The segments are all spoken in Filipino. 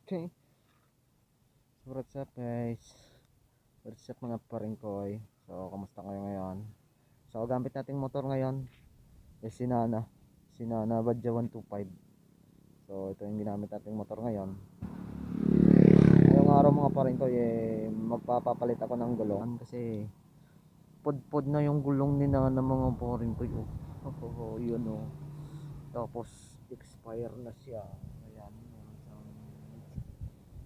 Okay. So what's up guys? What's up mga paringkoy? So kamusta kayo ngayon? So gamit nating motor ngayon is Sinana Badja 125. So ito yung ginamit nating motor ngayon. Ngayong araw mga paringkoy magpapapalit ako ng gulong kasi pudpud na yung gulong ni Nana mga paringkoy. Oh, yun oh. Tapos expire na siya.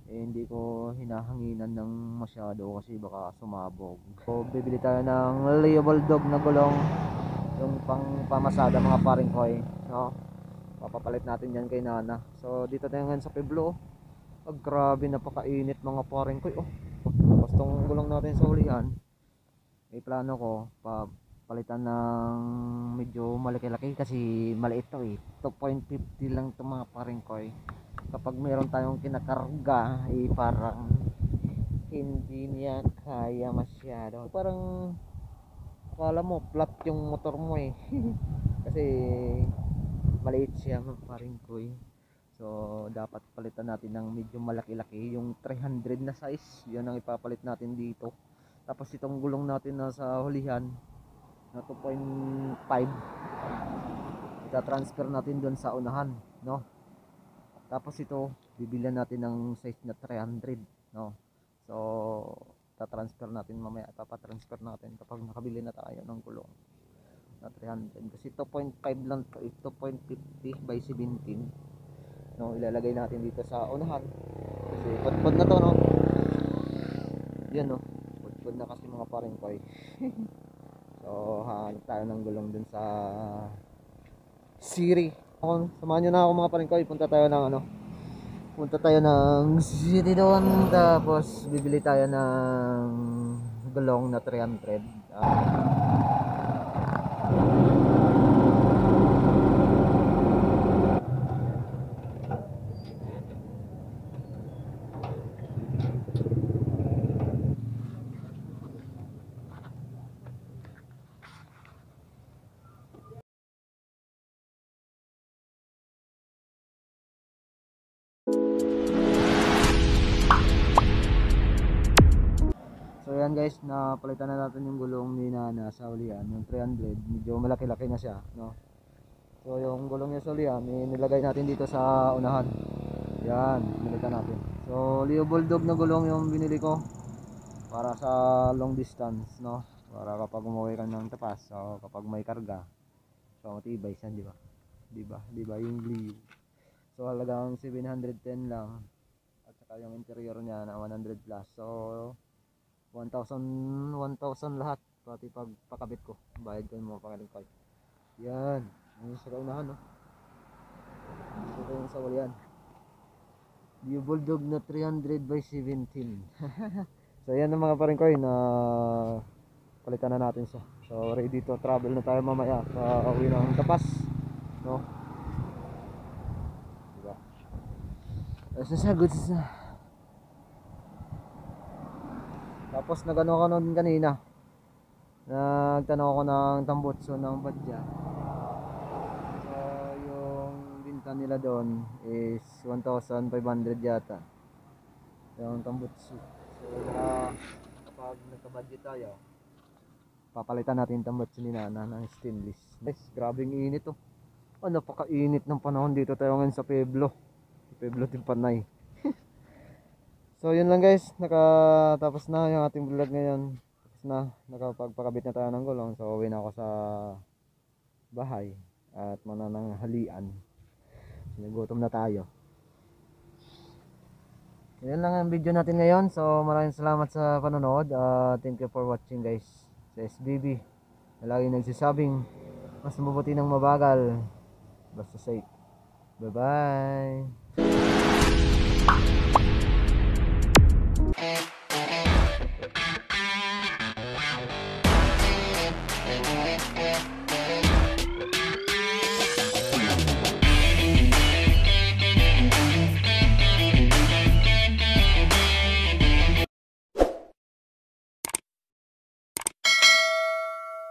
Ayan, hindi ko hinahanginan ng masyado kasi baka sumabog. So bibili tayo ng layable dog na gulong, yung pang pamasada mga paringkoy, no? Papapalit natin yan kay Nana. So dito tayo ngayon sa Pueblo. Grabe, napakainit mga paringkoy. Tapos tong gulong natin sa ulihan, may plano ko palitan ng medyo malaki-laki kasi maliit to 2.50 lang to mga paringkoy. Kapag meron tayong kinakarga parang hindi niya kaya masyado, parang akala mo flat yung motor mo kasi maliit siya mga paringkoy. So dapat palitan natin ng medyo malaki-laki, yung 300 na size, yun ang ipapalit natin dito. Tapos itong gulong natin na sa hulihan na 2.5 ita-transfer natin doon sa unahan, no? Tapos ito bibilihan natin ng size na 300, no? So ta-transfer natin mamaya, papatransfer natin kapag nakabili na tayo ng gulong na 300 kasi 2.5 lang to, 2.50 by 17, no? Ilalagay natin dito sa unahan kasi pudpud na to, no? Yan, no? Pudpud na kasi mga paringkoy. So hanap tayo ng gulong dun sa Siri. Samahan nyo na ako mga paringkoy, punta tayo ng Siri doon, tapos bibili tayo ng gulong na 300. So yan guys, napalitan na natin yung gulong ni Nana sa ulian, yung 300, medyo malaki-laki na siya, no? So yung gulong niya sa ulian, nilagay natin dito sa unahan. Yan, palitan natin. So Leo Bulldog na gulong yung binili ko para sa long distance, no? Para kapag umuwi ka ng tapas, so kapag may karga, so matibay siya, di ba? Di ba yung Leo. So halagang 710 lang. At saka yung interior niya na 100 plus. So 1,000 lahat, pati pagpakabit ko, bayad ko yung mga pakalingkay. Yan, yung sa kaunahan, no? Dito yung sa walian, yung Bulldog na 300 by 17. So yan ang mga paringkoy na palitan na natin siya. So ready to travel na tayo mamaya sa uwi ng tapas, no? Diba? Good sa. Tapos nagano ka nun kanina, nagtanong ako ng tambutso ng Badja. So yung binta nila doon is 1,500 yata yung tambutso. So kapag nagka-budget tayo, papalitan natin tambutso ni Nana ng stainless. Guys, grabing init oh. Napakainit ng panahon dito tayo ngayon sa Pueblo din Panay. So yun lang guys, nakatapos na yung ating vlog ngayon. Tapos na, nakapagpakabit na tayo ng gulong. So uwi na ako sa bahay at manananghalian. Nagutom na tayo. Yan lang ang video natin ngayon. So maraming salamat sa panonood. Thank you for watching guys. Sa SBB na lagi nagsasabing mas mabuti ng mabagal basta safe. Bye bye.